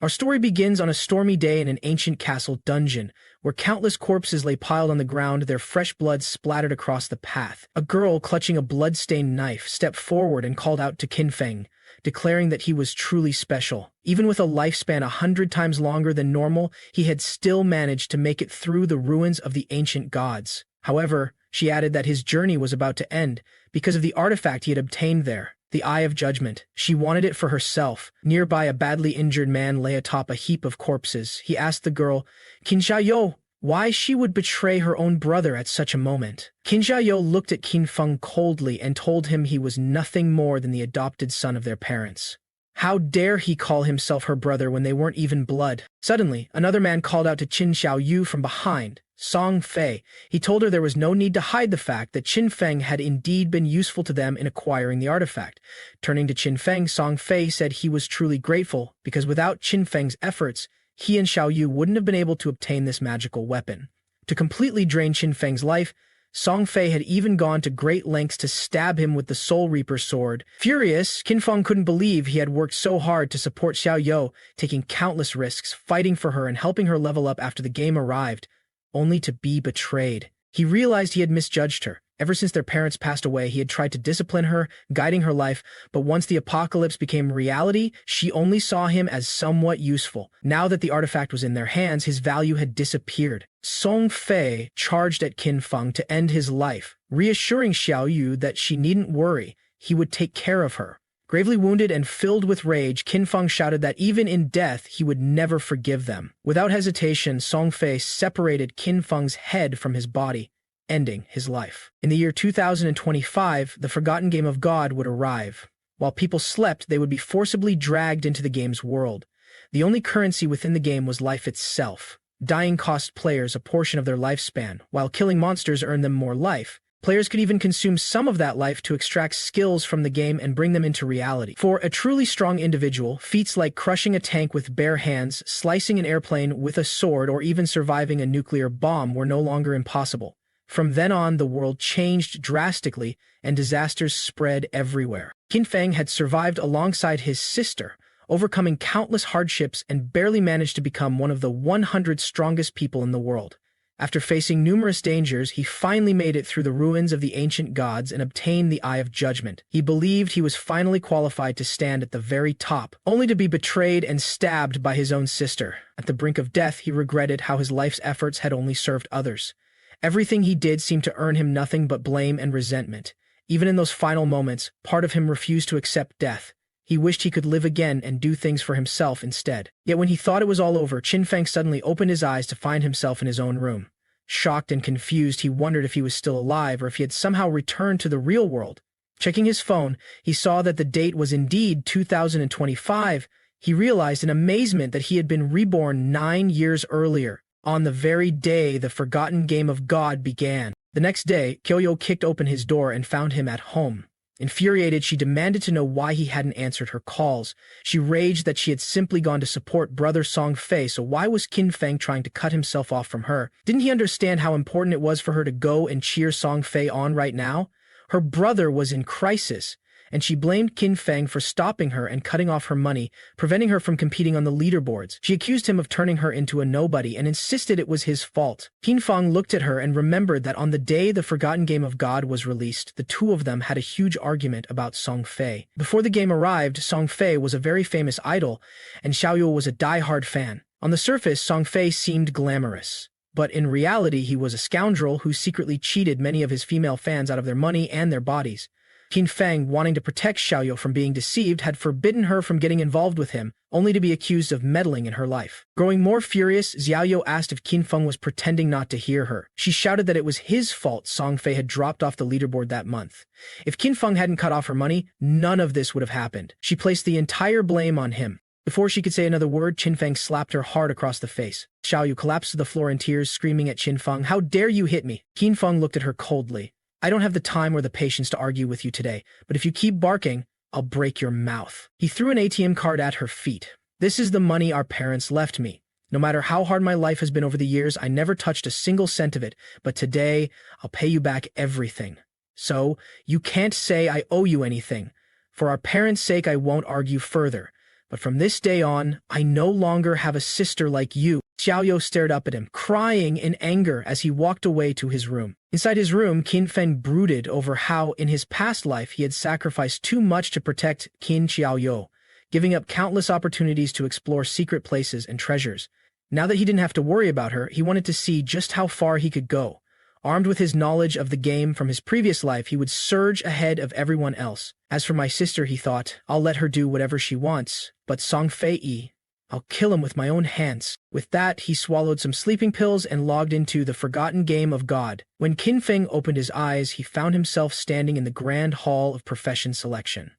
Our story begins on a stormy day in an ancient castle dungeon, where countless corpses lay piled on the ground, their fresh blood splattered across the path. A girl clutching a blood-stained knife stepped forward and called out to Qin Feng, declaring that he was truly special. Even with a lifespan 100 times longer than normal, he had still managed to make it through the ruins of the ancient gods. However, she added that his journey was about to end because of the artifact he had obtained there. The Eye of Judgment. She wanted it for herself. Nearby, a badly injured man lay atop a heap of corpses. He asked the girl, Qin Xiaoyou, why she would betray her own brother at such a moment. Qin Xiaoyou looked at Qin Feng coldly and told him he was nothing more than the adopted son of their parents. How dare he call himself her brother when they weren't even blood? Suddenly, another man called out to Qin Xiaoyu from behind, Song Fei. He told her there was no need to hide the fact that Qin Feng had indeed been useful to them in acquiring the artifact. Turning to Qin Feng, Song Fei said he was truly grateful because without Qin Feng's efforts, he and Xiaoyu wouldn't have been able to obtain this magical weapon. To completely drain Qin Feng's life, Song Fei had even gone to great lengths to stab him with the Soul Reaper sword. Furious, Qin Feng couldn't believe he had worked so hard to support Xiaoyu, taking countless risks, fighting for her and helping her level up after the game arrived, only to be betrayed. He realized he had misjudged her. Ever since their parents passed away, he had tried to discipline her, guiding her life, but once the apocalypse became reality, she only saw him as somewhat useful. Now that the artifact was in their hands, his value had disappeared. Song Fei charged at Qin Feng to end his life, reassuring Xiaoyu that she needn't worry, he would take care of her. Gravely wounded and filled with rage, Qin Feng shouted that even in death he would never forgive them. Without hesitation, Song Fei separated Qin Feng's head from his body, ending his life. In the year 2025, the forgotten game of God would arrive. While people slept, they would be forcibly dragged into the game's world. The only currency within the game was life itself. Dying cost players a portion of their lifespan, while killing monsters earned them more life. Players could even consume some of that life to extract skills from the game and bring them into reality. For a truly strong individual, feats like crushing a tank with bare hands, slicing an airplane with a sword, or even surviving a nuclear bomb were no longer impossible. From then on, the world changed drastically, and disasters spread everywhere. Qin Feng had survived alongside his sister, overcoming countless hardships and barely managed to become one of the 100 strongest people in the world. After facing numerous dangers, he finally made it through the ruins of the ancient gods and obtained the Eye of Judgment. He believed he was finally qualified to stand at the very top, only to be betrayed and stabbed by his own sister. At the brink of death, he regretted how his life's efforts had only served others. Everything he did seemed to earn him nothing but blame and resentment. Even in those final moments, part of him refused to accept death. He wished he could live again and do things for himself instead. Yet when he thought it was all over, Qin Feng suddenly opened his eyes to find himself in his own room. Shocked and confused, he wondered if he was still alive or if he had somehow returned to the real world. Checking his phone, he saw that the date was indeed 2025. He realized in amazement that he had been reborn 9 years earlier, on the very day the forgotten game of God began. The next day, Kyoyo kicked open his door and found him at home. Infuriated, she demanded to know why he hadn't answered her calls. She raged that she had simply gone to support brother Song Fei, so why was Qin Feng trying to cut himself off from her? Didn't he understand how important it was for her to go and cheer Song Fei on right now? Her brother was in crisis, and she blamed Qin Feng for stopping her and cutting off her money, preventing her from competing on the leaderboards. She accused him of turning her into a nobody and insisted it was his fault. Qin Feng looked at her and remembered that on the day the Forgotten Game of God was released, the two of them had a huge argument about Song Fei. Before the game arrived, Song Fei was a very famous idol, and Xiaoyu was a die-hard fan. On the surface, Song Fei seemed glamorous, but in reality he was a scoundrel who secretly cheated many of his female fans out of their money and their bodies. Qin Feng, wanting to protect Xiaoyu from being deceived, had forbidden her from getting involved with him, only to be accused of meddling in her life. Growing more furious, Xiaoyu asked if Qin Feng was pretending not to hear her. She shouted that it was his fault Song Fei had dropped off the leaderboard that month. If Qin Feng hadn't cut off her money, none of this would have happened. She placed the entire blame on him. Before she could say another word, Qin Feng slapped her hard across the face. Xiaoyu collapsed to the floor in tears, screaming at Qin Feng, "How dare you hit me?" Qin Feng looked at her coldly. "I don't have the time or the patience to argue with you today, but if you keep barking, I'll break your mouth." He threw an ATM card at her feet. "This is the money our parents left me. No matter how hard my life has been over the years, I never touched a single cent of it, but today, I'll pay you back everything. So, you can't say I owe you anything. For our parents' sake, I won't argue further. But from this day on, I no longer have a sister like you." Xiaoyou stared up at him, crying in anger as he walked away to his room. Inside his room, Qin Feng brooded over how, in his past life, he had sacrificed too much to protect Qin Xiaoyou, giving up countless opportunities to explore secret places and treasures. Now that he didn't have to worry about her, he wanted to see just how far he could go. Armed with his knowledge of the game from his previous life, he would surge ahead of everyone else. As for my sister, he thought, I'll let her do whatever she wants, but Song Fei, I'll kill him with my own hands. With that, he swallowed some sleeping pills and logged into the forgotten game of God. When Qin Feng opened his eyes, he found himself standing in the grand hall of profession selection,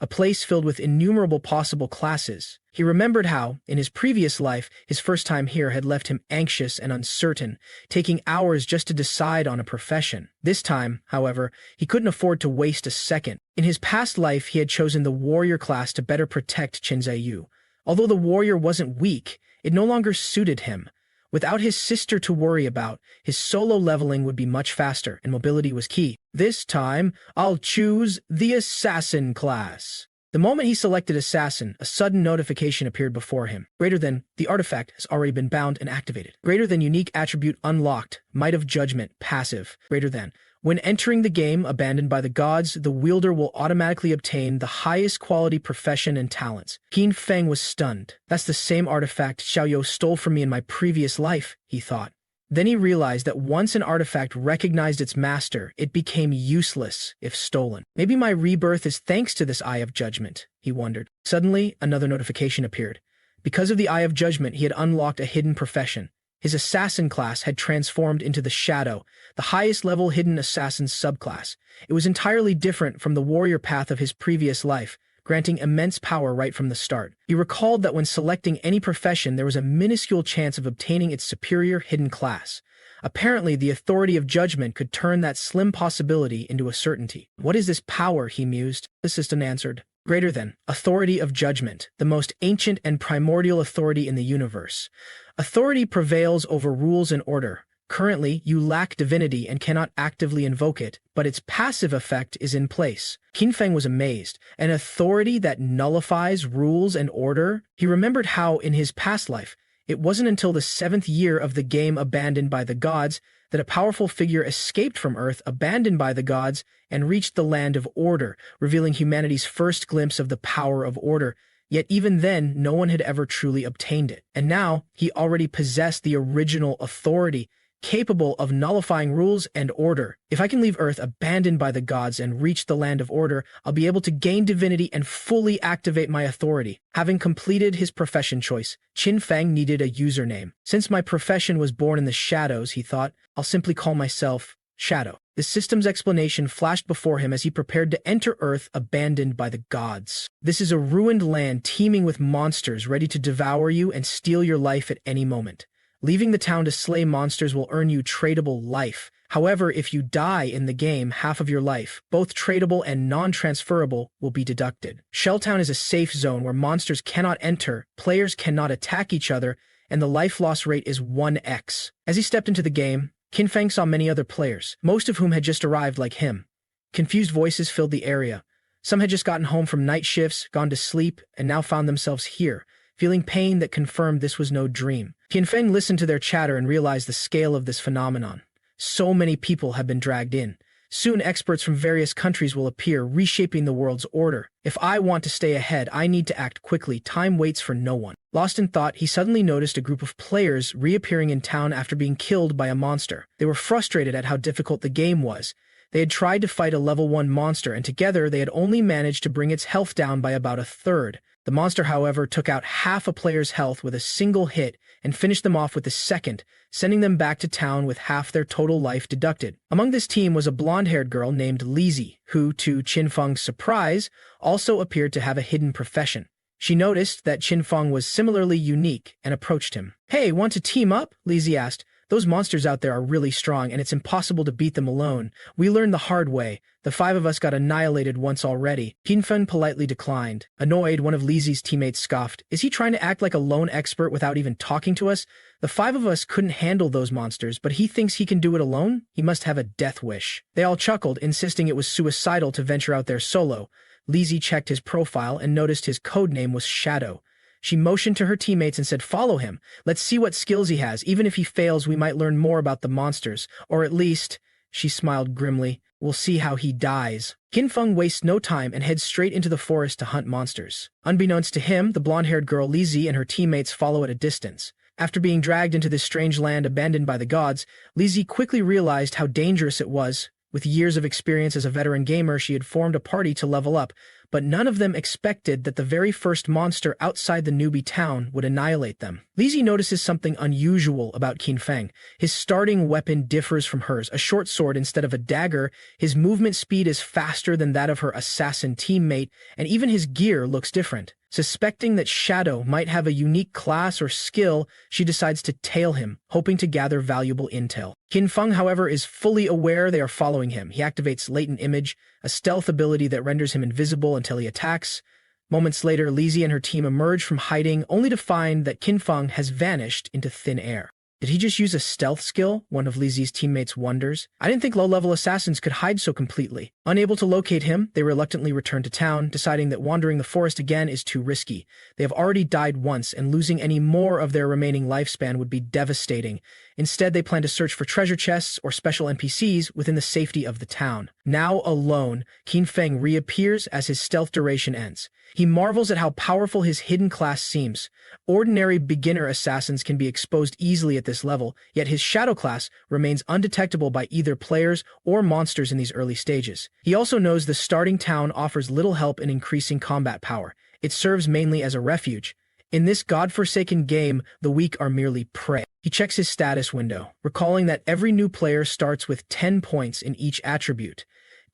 a place filled with innumerable possible classes. He remembered how, in his previous life, his first time here had left him anxious and uncertain, taking hours just to decide on a profession. This time, however, he couldn't afford to waste a second. In his past life, he had chosen the warrior class to better protect Qin Zhiyu. Although the warrior wasn't weak, it no longer suited him. Without his sister to worry about, his solo leveling would be much faster, and mobility was key. This time, I'll choose the assassin class. The moment he selected assassin, a sudden notification appeared before him. Greater than, the artifact has already been bound and activated. Greater than, unique attribute unlocked, might of judgment, passive. Greater than, when entering the game abandoned by the gods, the wielder will automatically obtain the highest quality profession and talents. Qin Feng was stunned. That's the same artifact Xiaoyou stole from me in my previous life, he thought. Then he realized that once an artifact recognized its master, it became useless if stolen. Maybe my rebirth is thanks to this Eye of Judgment, he wondered. Suddenly, another notification appeared. Because of the Eye of Judgment, he had unlocked a hidden profession. His assassin class had transformed into the Shadow, the highest level hidden assassin subclass. It was entirely different from the warrior path of his previous life, granting immense power right from the start. He recalled that when selecting any profession, there was a minuscule chance of obtaining its superior hidden class. Apparently, the authority of judgment could turn that slim possibility into a certainty. What is this power, he mused. The assistant answered. Greater than, authority of judgment, the most ancient and primordial authority in the universe. Authority prevails over rules and order. Currently, you lack divinity and cannot actively invoke it, but its passive effect is in place. Qin Feng was amazed. An authority that nullifies rules and order? He remembered how, in his past life, it wasn't until the 7th year of the game abandoned by the gods that a powerful figure escaped from Earth, abandoned by the gods, and reached the land of order, revealing humanity's first glimpse of the power of order. Yet even then, no one had ever truly obtained it. And now, he already possessed the original authority, capable of nullifying rules and order. If I can leave Earth abandoned by the gods and reach the land of order, I'll be able to gain divinity and fully activate my authority. Having completed his profession choice, Qin Feng needed a username. Since my profession was born in the shadows, he thought, I'll simply call myself Shadow. The system's explanation flashed before him as he prepared to enter Earth abandoned by the gods. This is a ruined land teeming with monsters ready to devour you and steal your life at any moment. Leaving the town to slay monsters will earn you tradable life. However, if you die in the game, half of your life, both tradable and non-transferable, will be deducted. Shelltown is a safe zone where monsters cannot enter, players cannot attack each other, and the life loss rate is 1x. As he stepped into the game, Qin Feng saw many other players, most of whom had just arrived like him. Confused voices filled the area. Some had just gotten home from night shifts, gone to sleep, and now found themselves here, feeling pain that confirmed this was no dream. Qin Feng listened to their chatter and realized the scale of this phenomenon. So many people have been dragged in. Soon experts from various countries will appear, reshaping the world's order. If I want to stay ahead, I need to act quickly. Time waits for no one. Lost in thought, he suddenly noticed a group of players reappearing in town after being killed by a monster. They were frustrated at how difficult the game was. They had tried to fight a level 1 monster, and together they had only managed to bring its health down by about a third. The monster, however, took out half a player's health with a single hit and finished them off with a second, sending them back to town with half their total life deducted. Among this team was a blonde-haired girl named Lizzie, who, to Qin Feng's surprise, also appeared to have a hidden profession. She noticed that Qin Feng was similarly unique and approached him. "Hey, want to team up?" Lizzie asked. "Those monsters out there are really strong, and it's impossible to beat them alone. We learned the hard way. The 5 of us got annihilated once already." Qin Feng politely declined. Annoyed, one of Lizzie's teammates scoffed. "Is he trying to act like a lone expert without even talking to us? The 5 of us couldn't handle those monsters, but he thinks he can do it alone? He must have a death wish." They all chuckled, insisting it was suicidal to venture out there solo. Lizzie checked his profile and noticed his codename was Shadow. She motioned to her teammates and said, "Follow him. Let's see what skills he has. Even if he fails, we might learn more about the monsters. Or at least," she smiled grimly, "we'll see how he dies." Qinfeng wastes no time and heads straight into the forest to hunt monsters. Unbeknownst to him, the blonde-haired girl Lizzie and her teammates follow at a distance. After being dragged into this strange land abandoned by the gods, Lizzie quickly realized how dangerous it was. With years of experience as a veteran gamer, she had formed a party to level up, but none of them expected that the very first monster outside the newbie town would annihilate them. Lizzie notices something unusual about Qinfeng. His starting weapon differs from hers, a short sword instead of a dagger. His movement speed is faster than that of her assassin teammate, and even his gear looks different. Suspecting that Shadow might have a unique class or skill, she decides to tail him, hoping to gather valuable intel. Qinfeng, however, is fully aware they are following him. He activates Latent Image, a stealth ability that renders him invisible until he attacks. Moments later, Lizzie and her team emerge from hiding, only to find that Qinfeng has vanished into thin air. Did he just use a stealth skill? One of Lizzie's teammates wonders. I didn't think low-level assassins could hide so completely. Unable to locate him, they reluctantly return to town, deciding that wandering the forest again is too risky. They have already died once, and losing any more of their remaining lifespan would be devastating. Instead, they plan to search for treasure chests or special NPCs within the safety of the town. Now alone, Qinfeng reappears as his stealth duration ends. He marvels at how powerful his hidden class seems. Ordinary beginner assassins can be exposed easily at this level, yet his shadow class remains undetectable by either players or monsters in these early stages. He also knows the starting town offers little help in increasing combat power. It serves mainly as a refuge. In this godforsaken game, the weak are merely prey. He checks his status window, recalling that every new player starts with 10 points in each attribute.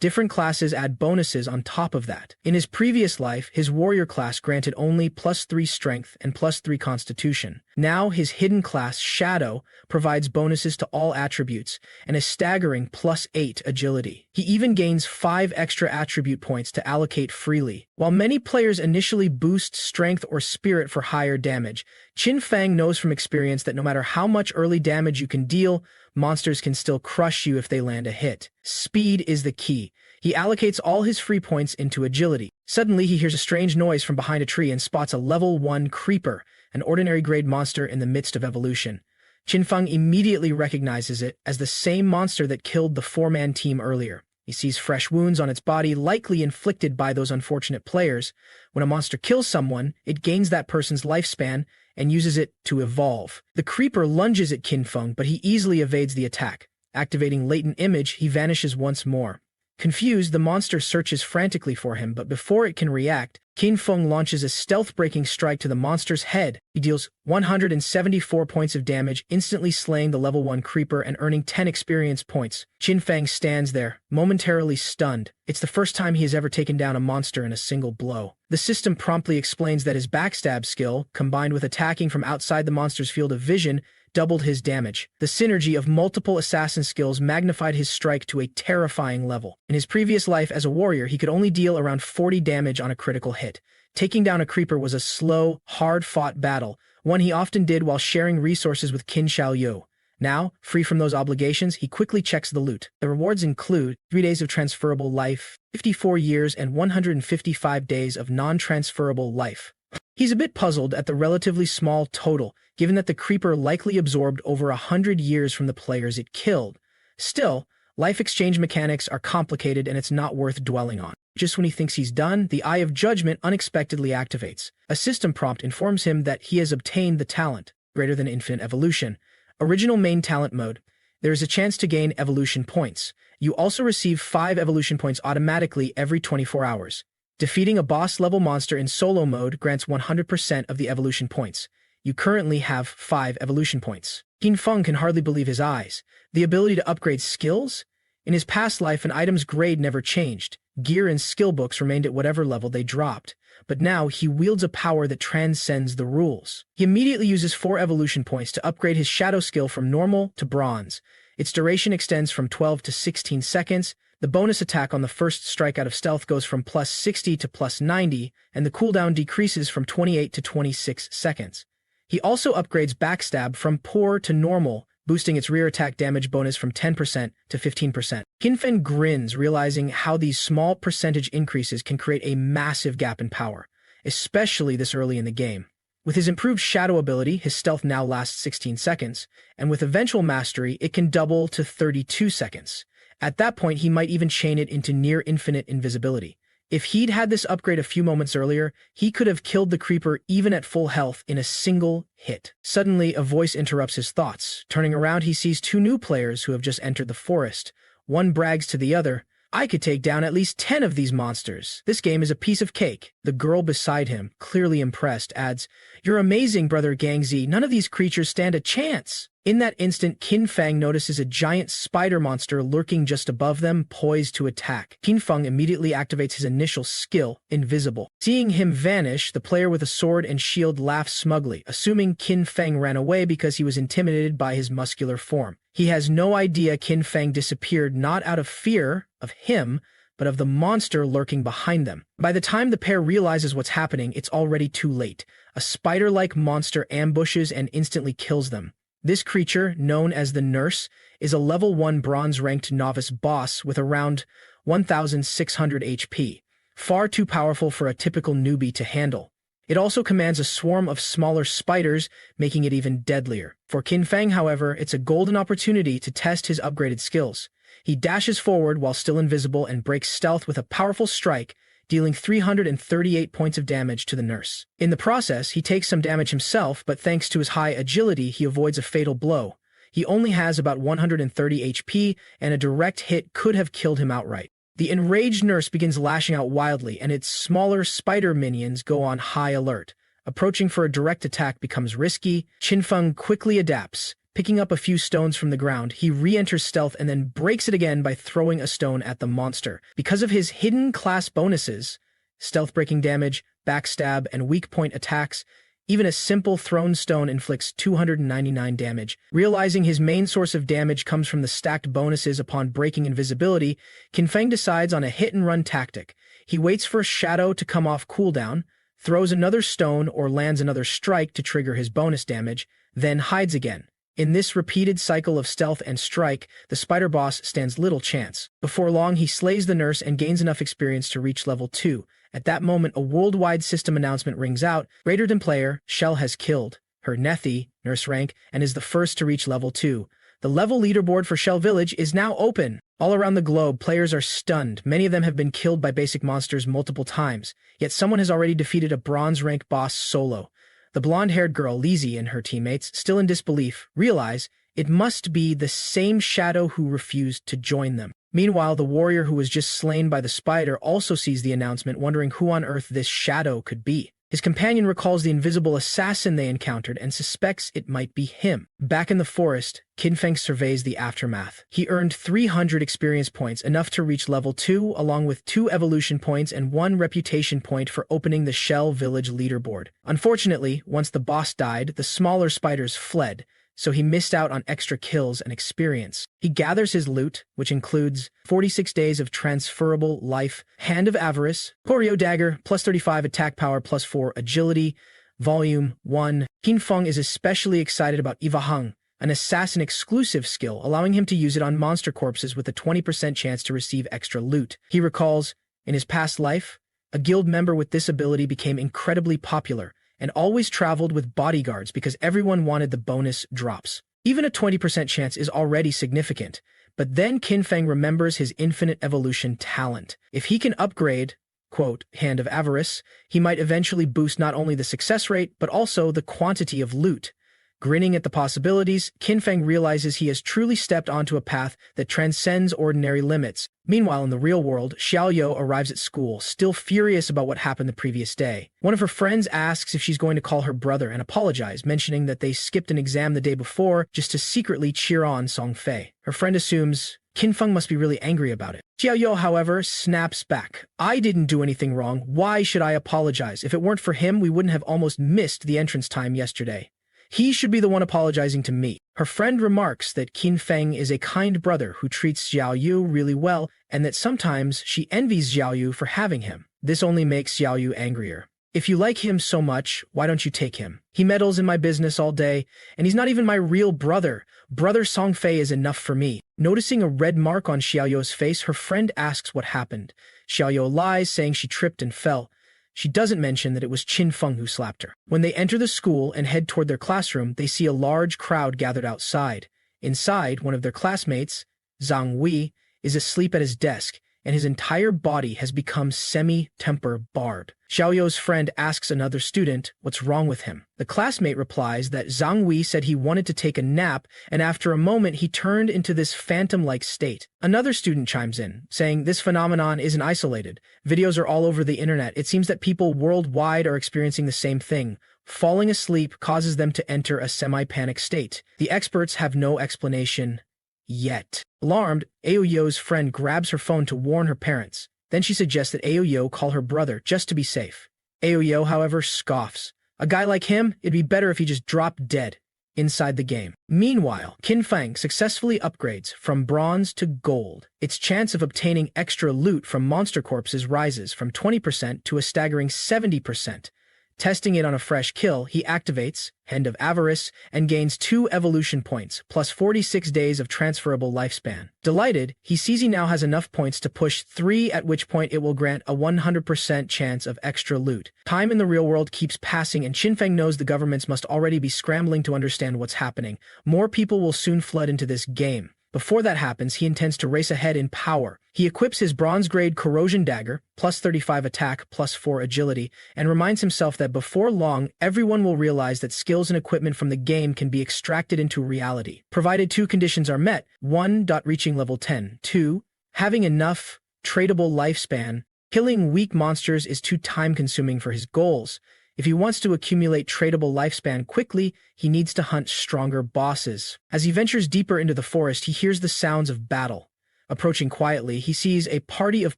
Different classes add bonuses on top of that. In his previous life, his warrior class granted only +3 strength and +3 constitution. Now, his hidden class, Shadow, provides bonuses to all attributes and a staggering +8 agility. He even gains 5 extra attribute points to allocate freely. While many players initially boost strength or spirit for higher damage, Qinfeng knows from experience that no matter how much early damage you can deal, monsters can still crush you if they land a hit. Speed is the key. He allocates all his free points into agility. Suddenly, he hears a strange noise from behind a tree and spots a level 1 creeper, an ordinary grade monster in the midst of evolution. Qinfeng immediately recognizes it as the same monster that killed the 4-man team earlier. He sees fresh wounds on its body, likely inflicted by those unfortunate players. When a monster kills someone, it gains that person's lifespan and uses it to evolve. The creeper lunges at Qinfeng, but he easily evades the attack. Activating Latent Image, he vanishes once more. Confused, the monster searches frantically for him, but before it can react, Qinfeng launches a stealth-breaking strike to the monster's head. He deals 174 points of damage, instantly slaying the level 1 creeper and earning 10 experience points. Qinfeng stands there, momentarily stunned. It's the first time he has ever taken down a monster in a single blow. The system promptly explains that his backstab skill, combined with attacking from outside the monster's field of vision, doubled his damage. The synergy of multiple assassin skills magnified his strike to a terrifying level. In his previous life as a warrior, he could only deal around 40 damage on a critical hit. Taking down a creeper was a slow, hard-fought battle, one he often did while sharing resources with Qin Xiaoyu. Now, free from those obligations, he quickly checks the loot. The rewards include 3 days of transferable life, 54 years, and 155 days of non-transferable life. He's a bit puzzled at the relatively small total, given that the creeper likely absorbed over 100 years from the players it killed. Still, life exchange mechanics are complicated and it's not worth dwelling on. Just when he thinks he's done, the Eye of Judgment unexpectedly activates. A system prompt informs him that he has obtained the talent, greater than infinite evolution. Original main talent mode. There is a chance to gain evolution points. You also receive 5 evolution points automatically every 24 hours. Defeating a boss-level monster in solo mode grants 100% of the evolution points. You currently have 5 evolution points. Qinfeng can hardly believe his eyes. The ability to upgrade skills? In his past life, an item's grade never changed. Gear and skill books remained at whatever level they dropped. But now, he wields a power that transcends the rules. He immediately uses 4 evolution points to upgrade his shadow skill from normal to bronze. Its duration extends from 12 to 16 seconds. The bonus attack on the first strike out of stealth goes from +60 to +90, and the cooldown decreases from 28 to 26 seconds. He also upgrades backstab from poor to normal, boosting its rear attack damage bonus from 10% to 15%. Qin Feng grins, realizing how these small percentage increases can create a massive gap in power, especially this early in the game. With his improved shadow ability, his stealth now lasts 16 seconds, and with eventual mastery, it can double to 32 seconds. At that point, he might even chain it into near-infinite invisibility. If he'd had this upgrade a few moments earlier, he could have killed the creeper even at full health in a single hit. Suddenly, a voice interrupts his thoughts. Turning around, he sees two new players who have just entered the forest. One brags to the other, "I could take down at least 10 of these monsters. This game is a piece of cake." The girl beside him, clearly impressed, adds, "You're amazing, Brother Gangzi. None of these creatures stand a chance." In that instant, Qin Feng notices a giant spider monster lurking just above them, poised to attack. Qin Feng immediately activates his initial skill, Invisible. Seeing him vanish, the player with a sword and shield laughs smugly, assuming Qin Feng ran away because he was intimidated by his muscular form. He has no idea Qin Feng disappeared not out of fear of him, but of the monster lurking behind them. By the time the pair realizes what's happening, it's already too late. A spider-like monster ambushes and instantly kills them. This creature, known as the Nurse, is a level 1 bronze-ranked novice boss with around 1,600 HP, far too powerful for a typical newbie to handle. It also commands a swarm of smaller spiders, making it even deadlier. For Qin Feng, however, it's a golden opportunity to test his upgraded skills. He dashes forward while still invisible and breaks stealth with a powerful strike, dealing 338 points of damage to the Nurse. In the process, he takes some damage himself, but thanks to his high agility, he avoids a fatal blow. He only has about 130 HP, and a direct hit could have killed him outright. The enraged Nurse begins lashing out wildly, and its smaller spider minions go on high alert. Approaching for a direct attack becomes risky. Qin Feng quickly adapts. Picking up a few stones from the ground, he re-enters stealth and then breaks it again by throwing a stone at the monster. Because of his hidden class bonuses, stealth breaking damage, backstab, and weak point attacks, even a simple thrown stone inflicts 299 damage. Realizing his main source of damage comes from the stacked bonuses upon breaking invisibility, Qin Feng decides on a hit-and-run tactic. He waits for a shadow to come off cooldown, throws another stone or lands another strike to trigger his bonus damage, then hides again. In this repeated cycle of stealth and strike, the spider boss stands little chance. Before long, he slays the Nurse and gains enough experience to reach level 2. At that moment, a worldwide system announcement rings out. Greater than player, Shell has killed her Nethi, Nurse rank, and is the first to reach level 2. The level leaderboard for Shell Village is now open. All around the globe, players are stunned. Many of them have been killed by basic monsters multiple times, yet someone has already defeated a bronze rank boss solo. The blonde-haired girl, Lizzie, and her teammates, still in disbelief, realize it must be the same shadow who refused to join them. Meanwhile, the warrior who was just slain by the spider also sees the announcement, wondering who on earth this shadow could be. His companion recalls the invisible assassin they encountered and suspects it might be him. Back in the forest, Qin Feng surveys the aftermath. He earned 300 experience points, enough to reach level 2, along with 2 evolution points and 1 reputation point for opening the Shell Village leaderboard. Unfortunately, once the boss died, the smaller spiders fled, so he missed out on extra kills and experience. He gathers his loot, which includes 46 days of transferable life, Hand of Avarice, Koryo Dagger, plus 35 attack power, plus 4 agility, Volume 1. Qin Feng is especially excited about Ivahang, an assassin-exclusive skill, allowing him to use it on monster corpses with a 20% chance to receive extra loot. He recalls, in his past life, a guild member with this ability became incredibly popular, and always traveled with bodyguards because everyone wanted the bonus drops. Even a 20% chance is already significant, but then Qin Feng remembers his infinite evolution talent. If he can upgrade, quote, Hand of Avarice, he might eventually boost not only the success rate, but also the quantity of loot. Grinning at the possibilities, Qin Feng realizes he has truly stepped onto a path that transcends ordinary limits. Meanwhile, in the real world, Xiaoyou arrives at school, still furious about what happened the previous day. One of her friends asks if she's going to call her brother and apologize, mentioning that they skipped an exam the day before just to secretly cheer on Song Fei. Her friend assumes Qin Feng must be really angry about it. Xiaoyou, however, snaps back. "I didn't do anything wrong. Why should I apologize? If it weren't for him, we wouldn't have almost missed the entrance time yesterday. He should be the one apologizing to me." Her friend remarks that Qin Feng is a kind brother who treats Xiaoyu really well, and that sometimes she envies Xiaoyu for having him. This only makes Xiaoyu angrier. If you like him so much, why don't you take him? He meddles in my business all day, and he's not even my real brother. Brother Songfei is enough for me. Noticing a red mark on Xiaoyou's face, her friend asks what happened. Xiaoyou lies, saying she tripped and fell. She doesn't mention that it was Qin Feng who slapped her. When they enter the school and head toward their classroom, they see a large crowd gathered outside. Inside, one of their classmates, Zhang Wei, is asleep at his desk, and his entire body has become semi-temper barred. Xiaoyou's friend asks another student what's wrong with him. The classmate replies that Zhang Wei said he wanted to take a nap, and after a moment he turned into this phantom-like state. Another student chimes in, saying this phenomenon isn't isolated. Videos are all over the internet. It seems that people worldwide are experiencing the same thing. Falling asleep causes them to enter a semi-panic state. The experts have no explanation yet. Alarmed, Aoyo's friend grabs her phone to warn her parents. Then she suggests that Aoyo call her brother just to be safe. Aoyo, however, scoffs. A guy like him, it'd be better if he just dropped dead inside the game. Meanwhile, Qin Feng successfully upgrades from bronze to gold. Its chance of obtaining extra loot from monster corpses rises from 20% to a staggering 70%. Testing it on a fresh kill, he activates Hand of Avarice and gains 2 evolution points, plus 46 days of transferable lifespan. Delighted, he sees he now has enough points to push 3, at which point it will grant a 100% chance of extra loot. Time in the real world keeps passing, and Qin Feng knows the governments must already be scrambling to understand what's happening. More people will soon flood into this game. Before that happens, he intends to race ahead in power. He equips his bronze-grade corrosion dagger, plus 35 attack, plus 4 agility, and reminds himself that before long, everyone will realize that skills and equipment from the game can be extracted into reality, provided 2 conditions are met. 1. Reaching level 10. 2. Having enough tradable lifespan. Killing weak monsters is too time-consuming for his goals. If he wants to accumulate tradable lifespan quickly, he needs to hunt stronger bosses. As he ventures deeper into the forest, he hears the sounds of battle. Approaching quietly, he sees a party of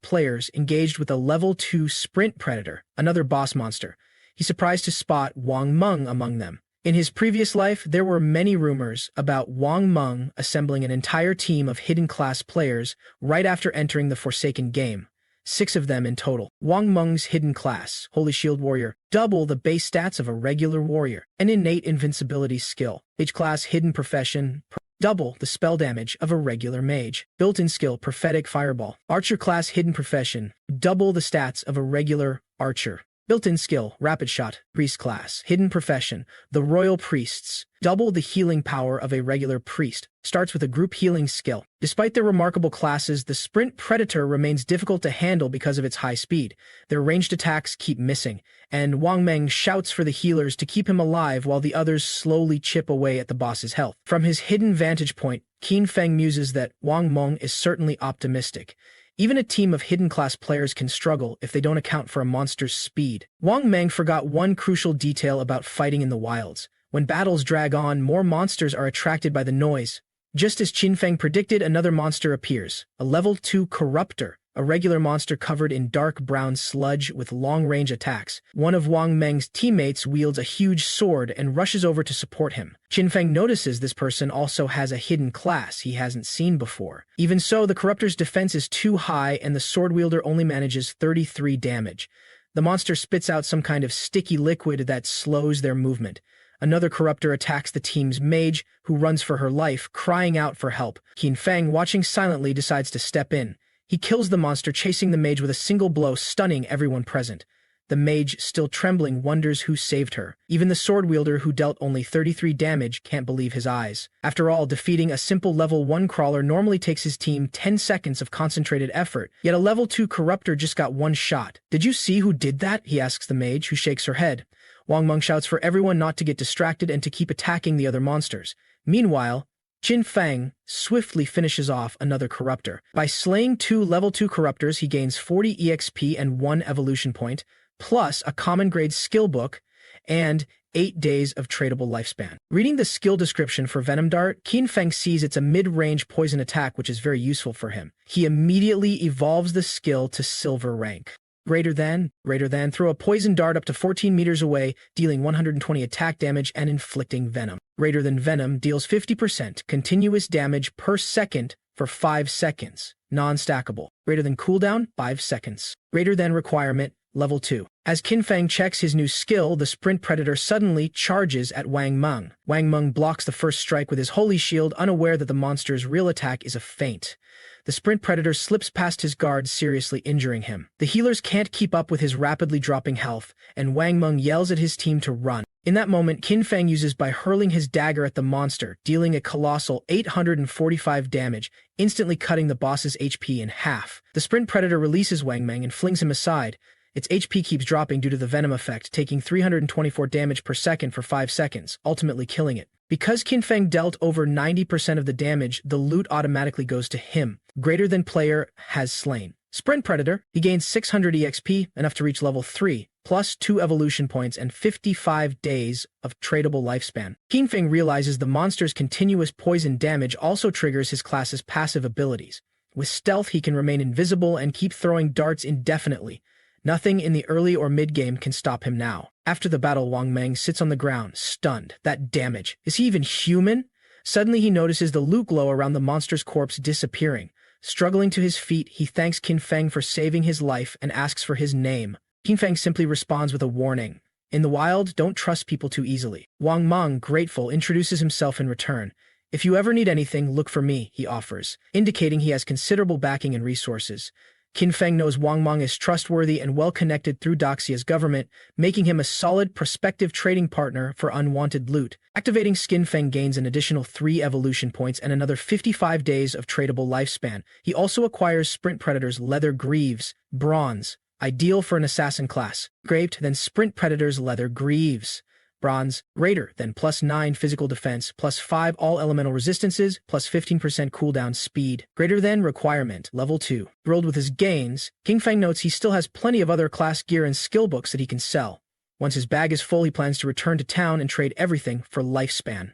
players engaged with a level 2 sprint predator, another boss monster. He's surprised to spot Wang Meng among them. In his previous life, there were many rumors about Wang Meng assembling an entire team of hidden class players right after entering the Forsaken game. 6 of them in total. Wang Meng's hidden class, Holy Shield Warrior, double the base stats of a regular warrior. An innate invincibility skill. H-class hidden profession, double the spell damage of a regular mage. Built-in skill, Prophetic Fireball. Archer class hidden profession, double the stats of a regular archer. Built-in skill, Rapid Shot. Priest class, hidden profession, the Royal Priests, double the healing power of a regular priest. Starts with a group healing skill. Despite their remarkable classes, the Sprint Predator remains difficult to handle because of its high speed. Their ranged attacks keep missing, and Wang Meng shouts for the healers to keep him alive while the others slowly chip away at the boss's health. From his hidden vantage point, Qin Feng muses that Wang Meng is certainly optimistic. Even a team of hidden class players can struggle if they don't account for a monster's speed. Wang Meng forgot one crucial detail about fighting in the wilds. When battles drag on, more monsters are attracted by the noise. Just as Qin Feng predicted, another monster appears, a level 2 Corruptor, a regular monster covered in dark brown sludge with long-range attacks. One of Wang Meng's teammates wields a huge sword and rushes over to support him. Qin Feng notices this person also has a hidden class he hasn't seen before. Even so, the Corruptor's defense is too high and the sword wielder only manages 33 damage. The monster spits out some kind of sticky liquid that slows their movement. Another Corruptor attacks the team's mage, who runs for her life, crying out for help. Qin Feng, watching silently, decides to step in. He kills the monster, chasing the mage with a single blow, stunning everyone present. The mage, still trembling, wonders who saved her. Even the sword wielder, who dealt only 33 damage, can't believe his eyes. After all, defeating a simple level 1 crawler normally takes his team 10 seconds of concentrated effort, yet a level 2 Corruptor just got 1 shot. "Did you see who did that?" he asks the mage, who shakes her head. Wang Meng shouts for everyone not to get distracted and to keep attacking the other monsters. Meanwhile, Qin Feng swiftly finishes off another Corruptor. By slaying 2 level 2 Corruptors, he gains 40 EXP and 1 evolution point, plus a common grade skill book, and 8 days of tradable lifespan. Reading the skill description for Venom Dart, Qin Feng sees it's a mid-range poison attack, which is very useful for him. He immediately evolves the skill to silver rank. Greater than, throw a poison dart up to 14 meters away, dealing 120 attack damage and inflicting venom. Greater than venom deals 50% continuous damage per second for 5 seconds. Non-stackable. Greater than cooldown, 5 seconds. Greater than requirement, level 2. As Qin Feng checks his new skill, the sprint predator suddenly charges at Wang Meng. Wang Meng blocks the first strike with his holy shield, unaware that the monster's real attack is a feint. The sprint predator slips past his guard, seriously injuring him. The healers can't keep up with his rapidly dropping health, and Wang Meng yells at his team to run. In that moment, Qin Feng uses by hurling his dagger at the monster, dealing a colossal 845 damage, instantly cutting the boss's HP in half. The sprint predator releases Wang Meng and flings him aside. Its HP keeps dropping due to the venom effect, taking 324 damage per second for 5 seconds, ultimately killing it. Because Qin Feng dealt over 90% of the damage, the loot automatically goes to him. Greater than player has slain. Sprint Predator, he gains 600 EXP, enough to reach level 3, plus 2 evolution points and 55 days of tradable lifespan. Qin Feng realizes the monster's continuous poison damage also triggers his class's passive abilities. With stealth, he can remain invisible and keep throwing darts indefinitely. Nothing in the early or mid-game can stop him now. After the battle, Wang Meng sits on the ground, stunned. That damage. Is he even human? Suddenly he notices the loot glow around the monster's corpse disappearing. Struggling to his feet, he thanks Qin Feng for saving his life and asks for his name. Qin Feng simply responds with a warning. In the wild, don't trust people too easily. Wang Meng, grateful, introduces himself in return. If you ever need anything, look for me, he offers, indicating he has considerable backing and resources. Qin Feng knows Wang Meng is trustworthy and well-connected through Daxia's government, making him a solid prospective trading partner for unwanted loot. Activating Qin Feng gains an additional 3 evolution points and another 55 days of tradable lifespan. He also acquires Sprint Predator's leather greaves, bronze, ideal for an assassin class. Engraved, then Sprint Predator's leather greaves. Bronze, greater than +9 physical defense, +5 all elemental resistances, +15% cooldown speed. Greater than requirement, level 2. Thrilled with his gains, Qin Feng notes he still has plenty of other class gear and skill books that he can sell. Once his bag is full, he plans to return to town and trade everything for lifespan.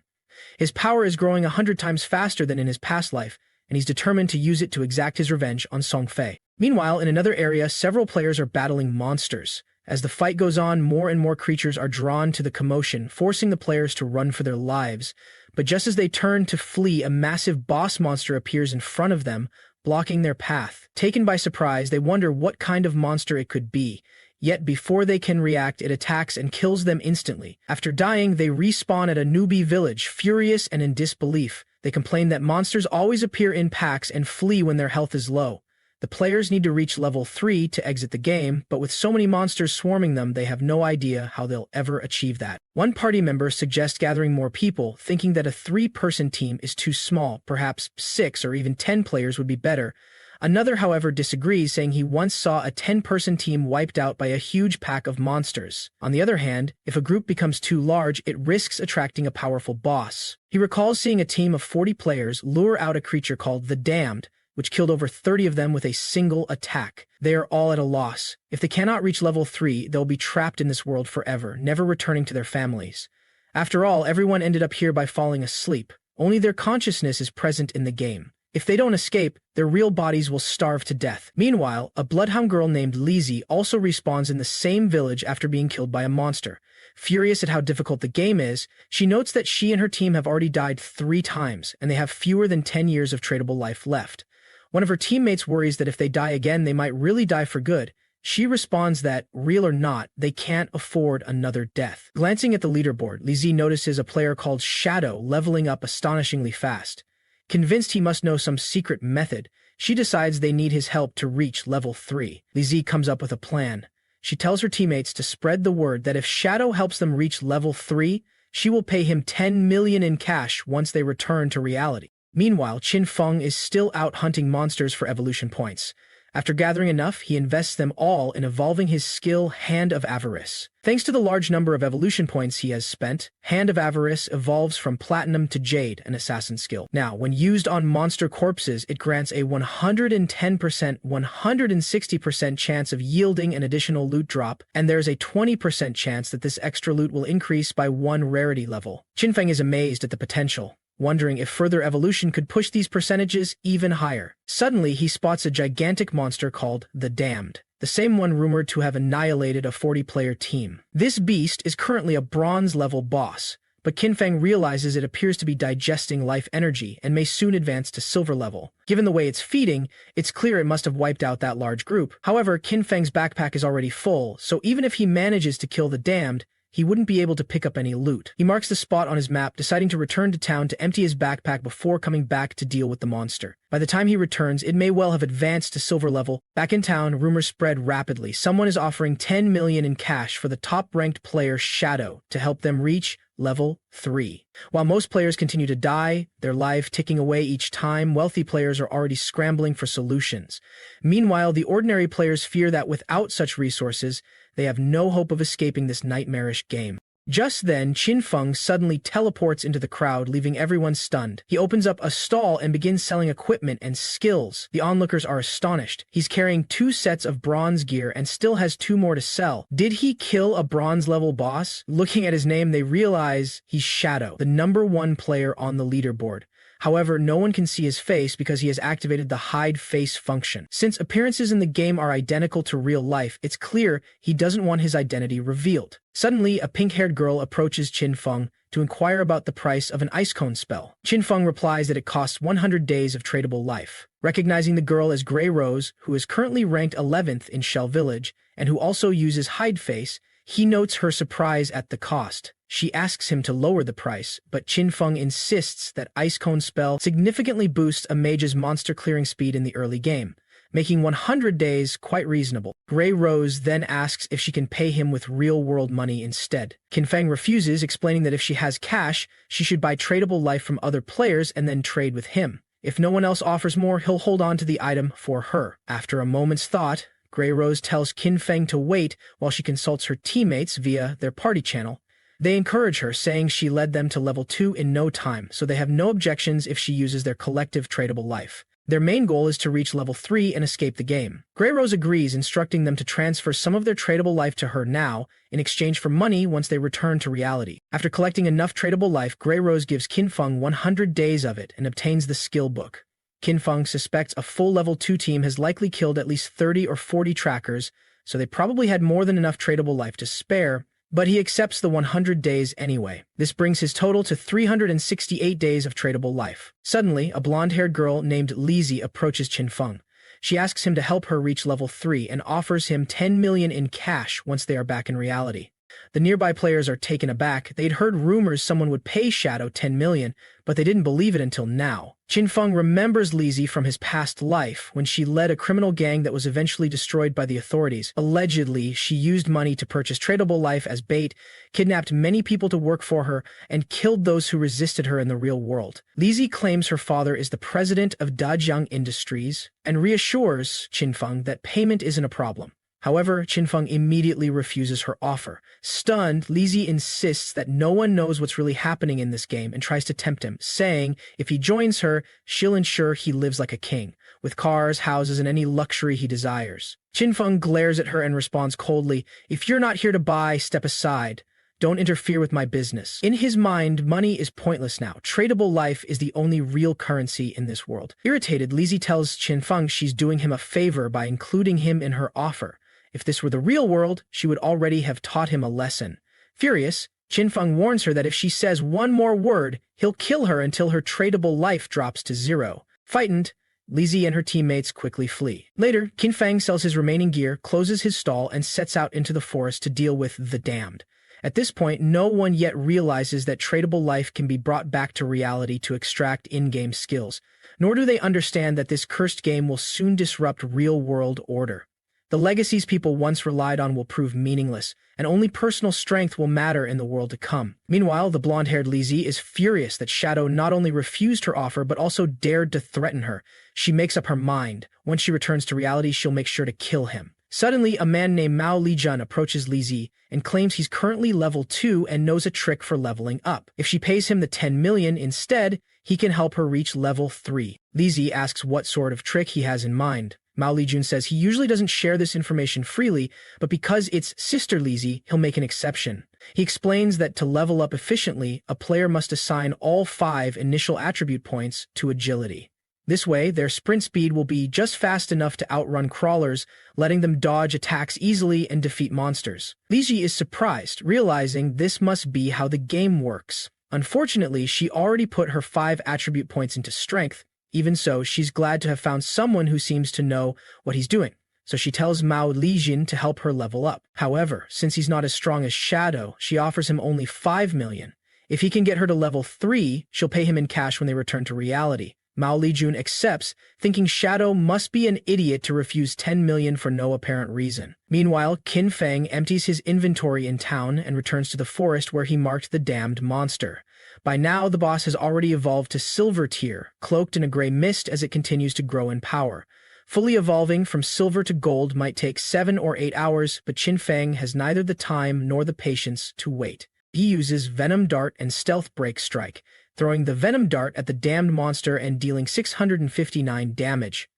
His power is growing 100 times faster than in his past life, and he's determined to use it to exact his revenge on Song Fei. Meanwhile, in another area, several players are battling monsters. As the fight goes on, more and more creatures are drawn to the commotion, forcing the players to run for their lives. But just as they turn to flee, a massive boss monster appears in front of them, blocking their path. Taken by surprise, they wonder what kind of monster it could be. Yet before they can react, it attacks and kills them instantly. After dying, they respawn at a newbie village, furious and in disbelief. They complain that monsters always appear in packs and flee when their health is low. The players need to reach level 3 to exit the game, but with so many monsters swarming them, they have no idea how they'll ever achieve that. One party member suggests gathering more people, thinking that a 3-person team is too small. Perhaps 6 or even 10 players would be better. Another, however, disagrees, saying he once saw a 10-person team wiped out by a huge pack of monsters. On the other hand, if a group becomes too large, it risks attracting a powerful boss. He recalls seeing a team of 40 players lure out a creature called the Damned, which killed over 30 of them with a single attack. They are all at a loss. If they cannot reach level 3, they'll be trapped in this world forever, never returning to their families. After all, everyone ended up here by falling asleep. Only their consciousness is present in the game. If they don't escape, their real bodies will starve to death. Meanwhile, a bloodhound girl named Lizzie also respawns in the same village after being killed by a monster. Furious at how difficult the game is, she notes that she and her team have already died 3 times, and they have fewer than 10 years of tradable life left. One of her teammates worries that if they die again, they might really die for good. She responds that, real or not, they can't afford another death. Glancing at the leaderboard, Lizzie notices a player called Shadow leveling up astonishingly fast. Convinced he must know some secret method, she decides they need his help to reach level 3. Lizzie comes up with a plan. She tells her teammates to spread the word that if Shadow helps them reach level 3, she will pay him 10 million in cash once they return to reality. Meanwhile, Qin Feng is still out hunting monsters for evolution points. After gathering enough, he invests them all in evolving his skill Hand of Avarice. Thanks to the large number of evolution points he has spent, Hand of Avarice evolves from Platinum to Jade, an assassin skill. Now, when used on monster corpses, it grants a 110%, 160% chance of yielding an additional loot drop, and there's a 20% chance that this extra loot will increase by 1 rarity level. Qin Feng is amazed at the potential, wondering if further evolution could push these percentages even higher. Suddenly, he spots a gigantic monster called the Damned, the same one rumored to have annihilated a 40-player team. This beast is currently a bronze-level boss, but Qinfeng realizes it appears to be digesting life energy and may soon advance to silver level. Given the way it's feeding, it's clear it must have wiped out that large group. However, Qinfeng's backpack is already full, so even if he manages to kill the damned, he wouldn't be able to pick up any loot. He marks the spot on his map, deciding to return to town to empty his backpack before coming back to deal with the monster. By the time he returns, it may well have advanced to silver level. Back in town, rumors spread rapidly. Someone is offering 10 million in cash for the top-ranked player Shadow to help them reach level 3. While most players continue to die, their life ticking away each time, wealthy players are already scrambling for solutions. Meanwhile, the ordinary players fear that without such resources, they have no hope of escaping this nightmarish game. Just then, Qinfeng suddenly teleports into the crowd, leaving everyone stunned. He opens up a stall and begins selling equipment and skills. The onlookers are astonished. He's carrying 2 sets of bronze gear and still has 2 more to sell. Did he kill a bronze-level boss? Looking at his name, they realize he's Shadow, the #1 player on the leaderboard. However, no one can see his face because he has activated the hide face function. Since appearances in the game are identical to real life, it's clear he doesn't want his identity revealed. Suddenly, a pink-haired girl approaches Qinfeng to inquire about the price of an ice cone spell. Qinfeng replies that it costs 100 days of tradable life. Recognizing the girl as Grey Rose, who is currently ranked 11th in Shell Village, and who also uses hide face, he notes her surprise at the cost. She asks him to lower the price, but Qinfeng insists that Ice Cone spell significantly boosts a mage's monster clearing speed in the early game, making 100 days quite reasonable. Grey Rose then asks if she can pay him with real-world money instead. Qinfeng refuses, explaining that if she has cash, she should buy tradable life from other players and then trade with him. If no one else offers more, he'll hold on to the item for her. After a moment's thought, Grey Rose tells Qinfeng to wait while she consults her teammates via their party channel. They encourage her, saying she led them to level 2 in no time, so they have no objections if she uses their collective tradable life. Their main goal is to reach level 3 and escape the game. Grey Rose agrees, instructing them to transfer some of their tradable life to her now, in exchange for money once they return to reality. After collecting enough tradable life, Grey Rose gives Qinfeng 100 days of it and obtains the skill book. Qinfeng suspects a full level 2 team has likely killed at least 30 or 40 trackers, so they probably had more than enough tradable life to spare, but he accepts the 100 days anyway. This brings his total to 368 days of tradable life. Suddenly, a blonde-haired girl named Lizzie approaches Qinfeng. She asks him to help her reach level 3 and offers him 10 million in cash once they are back in reality. The nearby players are taken aback. They'd heard rumors someone would pay Shadow 10 million, but they didn't believe it until now. Qinfeng remembers Lizzie from his past life when she led a criminal gang that was eventually destroyed by the authorities. Allegedly, she used money to purchase tradable life as bait, kidnapped many people to work for her, and killed those who resisted her in the real world. Lizzie claims her father is the president of Dajiang Industries and reassures Qinfeng that payment isn't a problem. However, Qinfeng immediately refuses her offer. Stunned, Lizzie insists that no one knows what's really happening in this game and tries to tempt him, saying if he joins her, she'll ensure he lives like a king, with cars, houses, and any luxury he desires. Qinfeng glares at her and responds coldly, "If you're not here to buy, step aside. Don't interfere with my business." In his mind, money is pointless now. Tradable life is the only real currency in this world. Irritated, Lizzie tells Qinfeng she's doing him a favor by including him in her offer. If this were the real world, she would already have taught him a lesson. Furious, Qinfeng warns her that if she says one more word, he'll kill her until her tradable life drops to 0. Frightened, Lizzie and her teammates quickly flee. Later, Qinfeng sells his remaining gear, closes his stall, and sets out into the forest to deal with the damned. At this point, no one yet realizes that tradable life can be brought back to reality to extract in-game skills, nor do they understand that this cursed game will soon disrupt real-world order. The legacies people once relied on will prove meaningless, and only personal strength will matter in the world to come. Meanwhile, the blonde-haired Lizzie is furious that Shadow not only refused her offer, but also dared to threaten her. She makes up her mind. Once she returns to reality, she'll make sure to kill him. Suddenly, a man named Mao Lijun approaches Lizzie and claims he's currently level 2 and knows a trick for leveling up. If she pays him the 10 million instead, he can help her reach level 3. Lizzie asks what sort of trick he has in mind. Mao Lijun says he usually doesn't share this information freely, but because it's Sister Lizzie, he'll make an exception. He explains that to level up efficiently, a player must assign all 5 initial attribute points to agility. This way, their sprint speed will be just fast enough to outrun crawlers, letting them dodge attacks easily and defeat monsters. Lizzie is surprised, realizing this must be how the game works. Unfortunately, she already put her 5 attribute points into strength. Even so, she's glad to have found someone who seems to know what he's doing. So she tells Mao Lijin to help her level up. However, since he's not as strong as Shadow, she offers him only 5 million. If he can get her to level 3, she'll pay him in cash when they return to reality. Mao Lijun accepts, thinking Shadow must be an idiot to refuse 10 million for no apparent reason. Meanwhile, Qin Feng empties his inventory in town and returns to the forest where he marked the damned monster. By now, the boss has already evolved to Silver Tier, cloaked in a gray mist as it continues to grow in power. Fully evolving from silver to gold might take 7 or 8 hours, but Qin Feng has neither the time nor the patience to wait. He uses Venom Dart and Stealth Break Strike, throwing the Venom Dart at the damned monster and dealing 659 damage.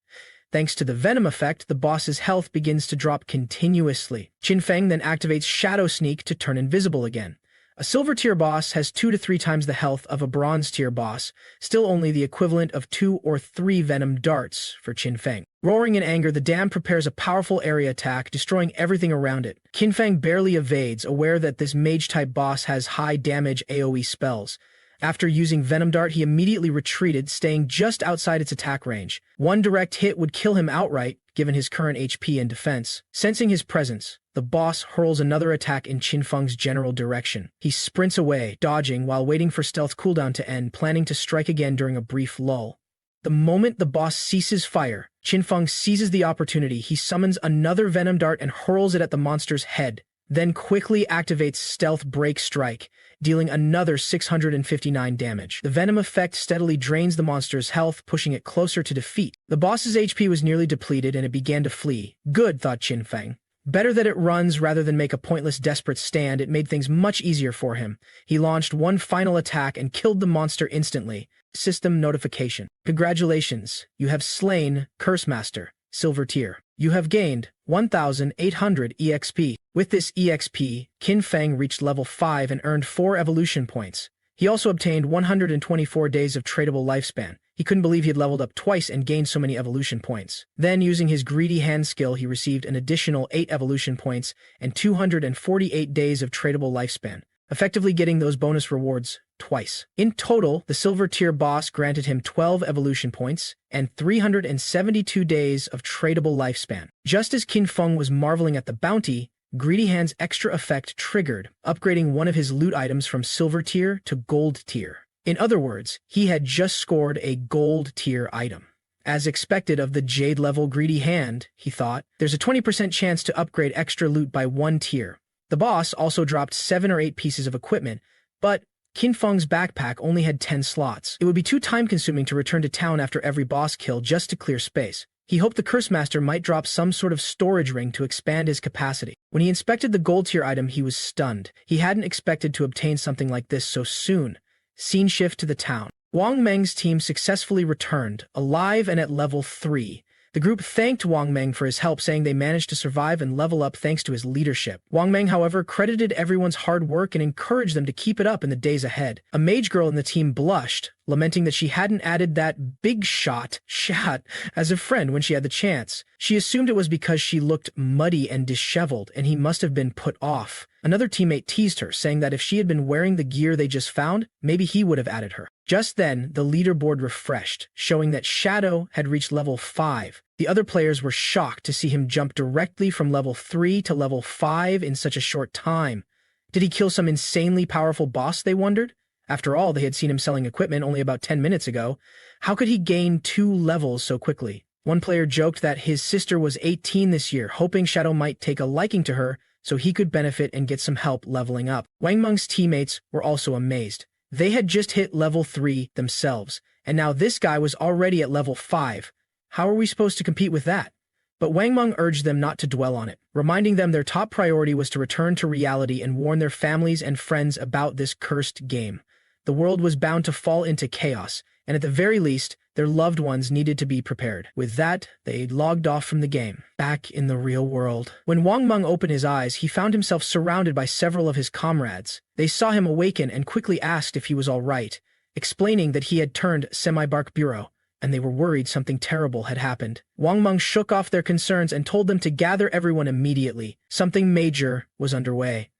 Thanks to the Venom effect, the boss's health begins to drop continuously. Qin Feng then activates Shadow Sneak to turn invisible again. A Silver Tier boss has 2 to 3 times the health of a Bronze Tier boss, still only the equivalent of 2 or 3 Venom Darts for Qin Feng. Roaring in anger, the Damned prepares a powerful area attack, destroying everything around it. Qin Feng barely evades, aware that this Mage-type boss has high damage AoE spells. After using Venom Dart, he immediately retreated, staying just outside its attack range. One direct hit would kill him outright, given his current HP and defense. Sensing his presence, the boss hurls another attack in Qin Feng's general direction. He sprints away, dodging while waiting for stealth cooldown to end, planning to strike again during a brief lull. The moment the boss ceases fire, Qin Feng seizes the opportunity. He summons another Venom Dart and hurls it at the monster's head, then quickly activates Stealth Break Strike, dealing another 659 damage. The Venom effect steadily drains the monster's health, pushing it closer to defeat. The boss's HP was nearly depleted and it began to flee. Good, thought Qin Feng. Better that it runs rather than make a pointless desperate stand. It made things much easier for him. He launched one final attack and killed the monster instantly. System notification. Congratulations, you have slain Curse Master, Silver Tier. You have gained 1,800 EXP. With this EXP, Qin Feng reached level 5 and earned 4 evolution points. He also obtained 124 days of tradable lifespan. He couldn't believe he had leveled up twice and gained so many evolution points. Then, using his greedy hand skill, he received an additional 8 evolution points and 248 days of tradable lifespan, effectively getting those bonus rewards twice. In total, the Silver Tier boss granted him 12 evolution points and 372 days of tradable lifespan. Just as Qin Feng was marveling at the bounty, Greedy Hand's extra effect triggered, upgrading one of his loot items from Silver Tier to Gold Tier. In other words, he had just scored a Gold Tier item. As expected of the Jade-level Greedy Hand, he thought, there's a 20% chance to upgrade extra loot by 1 tier. The boss also dropped 7 or 8 pieces of equipment, but Qin Feng's backpack only had 10 slots. It would be too time-consuming to return to town after every boss kill just to clear space. He hoped the Curse Master might drop some sort of storage ring to expand his capacity. When he inspected the Gold Tier item, he was stunned. He hadn't expected to obtain something like this so soon. Scene shift to the town. Wang Meng's team successfully returned, alive and at level 3. The group thanked Wang Meng for his help, saying they managed to survive and level up thanks to his leadership. Wang Meng, however, credited everyone's hard work and encouraged them to keep it up in the days ahead. A mage girl in the team blushed, lamenting that she hadn't added that big shot as a friend when she had the chance. She assumed it was because she looked muddy and disheveled, and he must have been put off. Another teammate teased her, saying that if she had been wearing the gear they just found, maybe he would have added her. Just then, the leaderboard refreshed, showing that Shadow had reached level 5. The other players were shocked to see him jump directly from level 3 to level 5 in such a short time. Did he kill some insanely powerful boss, they wondered? After all, they had seen him selling equipment only about 10 minutes ago. How could he gain 2 levels so quickly? One player joked that his sister was 18 this year, hoping Shadow might take a liking to her so he could benefit and get some help leveling up. Wang Meng's teammates were also amazed. They had just hit level 3 themselves, and now this guy was already at level 5. How are we supposed to compete with that? But Wang Meng urged them not to dwell on it, reminding them their top priority was to return to reality and warn their families and friends about this cursed game. The world was bound to fall into chaos, and at the very least, their loved ones needed to be prepared. With that, they logged off from the game, back in the real world. When Wang Meng opened his eyes, he found himself surrounded by several of his comrades. They saw him awaken and quickly asked if he was all right, explaining that he had turned semi-bark bureau, and they were worried something terrible had happened. Wang Meng shook off their concerns and told them to gather everyone immediately. Something major was underway.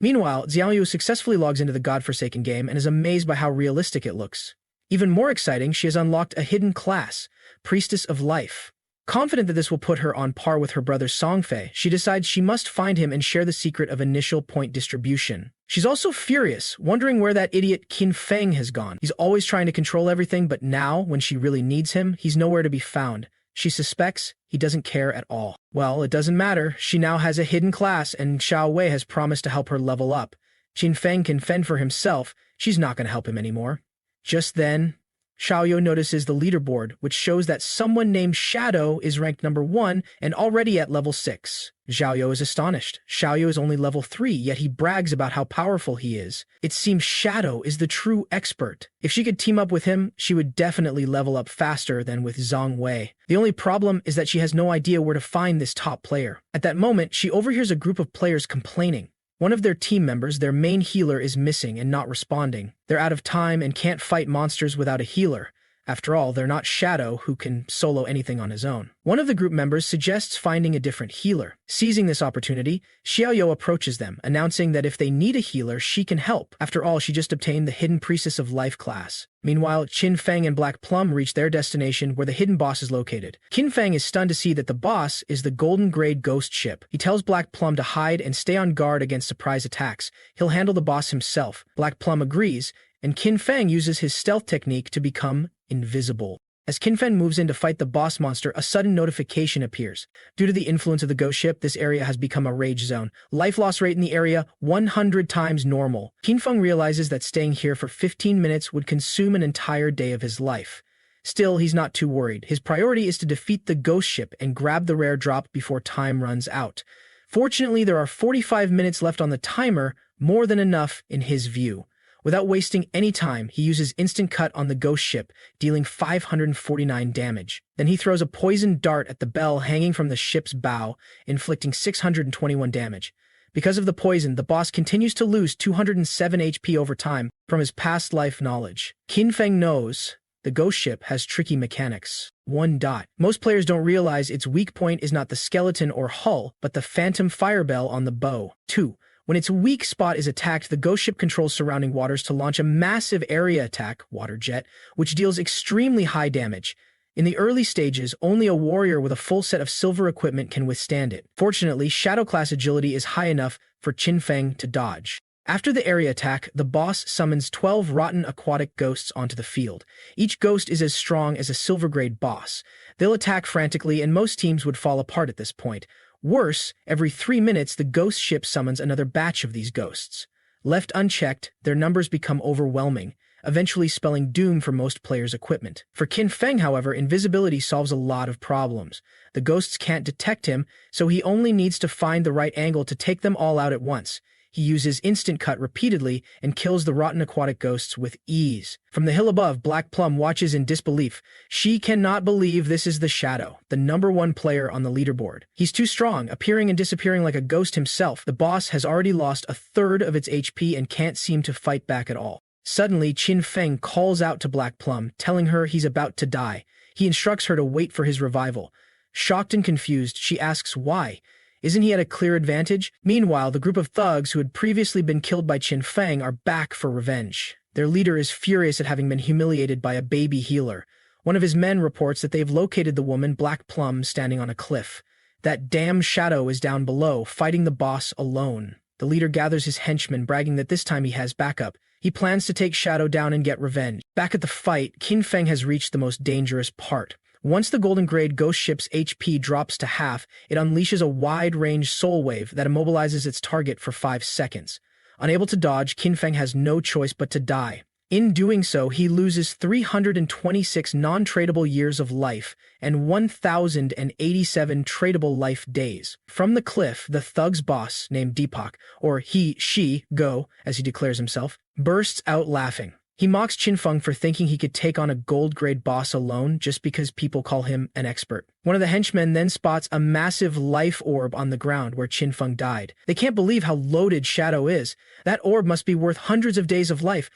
Meanwhile, Xiaoyu successfully logs into the godforsaken game and is amazed by how realistic it looks. Even more exciting, she has unlocked a hidden class, Priestess of Life. Confident that this will put her on par with her brother Songfei, she decides she must find him and share the secret of initial point distribution. She's also furious, wondering where that idiot Qin Feng has gone. He's always trying to control everything, but now, when she really needs him, he's nowhere to be found. She suspects he doesn't care at all. Well, it doesn't matter. She now has a hidden class, and Xiao Wei has promised to help her level up. Qin Feng can fend for himself. She's not going to help him anymore. Just then, Xiaoyu notices the leaderboard, which shows that someone named Shadow is ranked number 1 and already at level 6. Xiaoyu is astonished. Xiaoyu is only level 3, yet he brags about how powerful he is. It seems Shadow is the true expert. If she could team up with him, she would definitely level up faster than with Zhang Wei. The only problem is that she has no idea where to find this top player. At that moment, she overhears a group of players complaining. One of their team members, their main healer, is missing and not responding. They're out of time and can't fight monsters without a healer. After all, they're not Shadow, who can solo anything on his own. One of the group members suggests finding a different healer. Seizing this opportunity, Xiaoyu approaches them, announcing that if they need a healer, she can help. After all, she just obtained the Hidden Priestess of Life class. Meanwhile, Qin Feng and Black Plum reach their destination where the hidden boss is located. Qin Feng is stunned to see that the boss is the Golden Grade Ghost ship. He tells Black Plum to hide and stay on guard against surprise attacks. He'll handle the boss himself. Black Plum agrees, and Qin Feng uses his stealth technique to become invisible. As Qin Feng moves in to fight the boss monster, a sudden notification appears. Due to the influence of the ghost ship, this area has become a rage zone. Life loss rate in the area, 100 times normal. Qin Feng realizes that staying here for 15 minutes would consume an entire day of his life. Still, he's not too worried. His priority is to defeat the ghost ship and grab the rare drop before time runs out. Fortunately, there are 45 minutes left on the timer, more than enough in his view. Without wasting any time, he uses Instant Cut on the ghost ship, dealing 549 damage. Then he throws a poisoned dart at the bell hanging from the ship's bow, inflicting 621 damage. Because of the poison, the boss continues to lose 207 HP over time from his past life knowledge. Qin Feng knows the ghost ship has tricky mechanics. 1. Most players don't realize its weak point is not the skeleton or hull, but the phantom fire bell on the bow. 2. When its weak spot is attacked, the ghost ship controls surrounding waters to launch a massive area attack, water jet, which deals extremely high damage. In the early stages, only a warrior with a full set of silver equipment can withstand it. Fortunately, Shadow class agility is high enough for Qin Feng to dodge. After the area attack, the boss summons 12 rotten aquatic ghosts onto the field. Each ghost is as strong as a silver-grade boss. They'll attack frantically, and most teams would fall apart at this point. Worse, every 3 minutes the ghost ship summons another batch of these ghosts. Left unchecked, their numbers become overwhelming, eventually spelling doom for most players' equipment. For Qin Feng, however, invisibility solves a lot of problems. The ghosts can't detect him, so he only needs to find the right angle to take them all out at once. He uses Instant Cut repeatedly and kills the rotten aquatic ghosts with ease. From the hill above, Black Plum watches in disbelief. She cannot believe this is the Shadow, the number 1 player on the leaderboard. He's too strong, appearing and disappearing like a ghost himself. The boss has already lost a third of its HP and can't seem to fight back at all. Suddenly, Qin Feng calls out to Black Plum, telling her he's about to die. He instructs her to wait for his revival. Shocked and confused, she asks why. Isn't he at a clear advantage? Meanwhile, the group of thugs who had previously been killed by Qin Feng are back for revenge. Their leader is furious at having been humiliated by a baby healer. One of his men reports that they've located the woman Black Plum standing on a cliff. That damn Shadow is down below, fighting the boss alone. The leader gathers his henchmen, bragging that this time he has backup. He plans to take Shadow down and get revenge. Back at the fight, Qin Feng has reached the most dangerous part. Once the Golden Grade ghost ship's HP drops to half, it unleashes a wide-range soul wave that immobilizes its target for 5 seconds. Unable to dodge, Qin Feng has no choice but to die. In doing so, he loses 326 non-tradable years of life and 1,087 tradable life days. From the cliff, the thug's boss, named Deepak, or she, Go, as he declares himself, bursts out laughing. He mocks Qin Feng for thinking he could take on a gold-grade boss alone just because people call him an expert. One of the henchmen then spots a massive life orb on the ground where Qin Feng died. They can't believe how loaded Shadow is. That orb must be worth hundreds of days of life.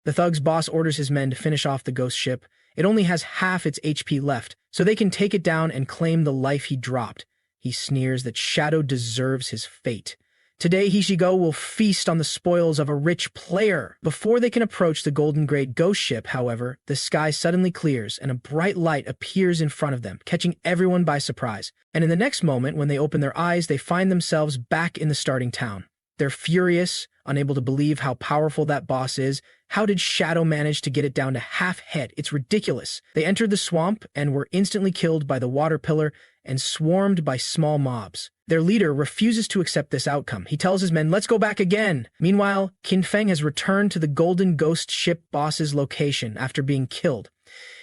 The thug's boss orders his men to finish off the ghost ship. It only has half its HP left, so they can take it down and claim the life he dropped. He sneers that Shadow deserves his fate. Today, Hishigo will feast on the spoils of a rich player. Before they can approach the Golden Grade ghost ship, however, the sky suddenly clears and a bright light appears in front of them, catching everyone by surprise. And in the next moment, when they open their eyes, they find themselves back in the starting town. They're furious, unable to believe how powerful that boss is. How did Shadow manage to get it down to half head? It's ridiculous. They entered the swamp and were instantly killed by the water pillar and swarmed by small mobs. Their leader refuses to accept this outcome. He tells his men, "Let's go back again." Meanwhile, Qin Feng has returned to the Golden Ghost ship boss's location after being killed.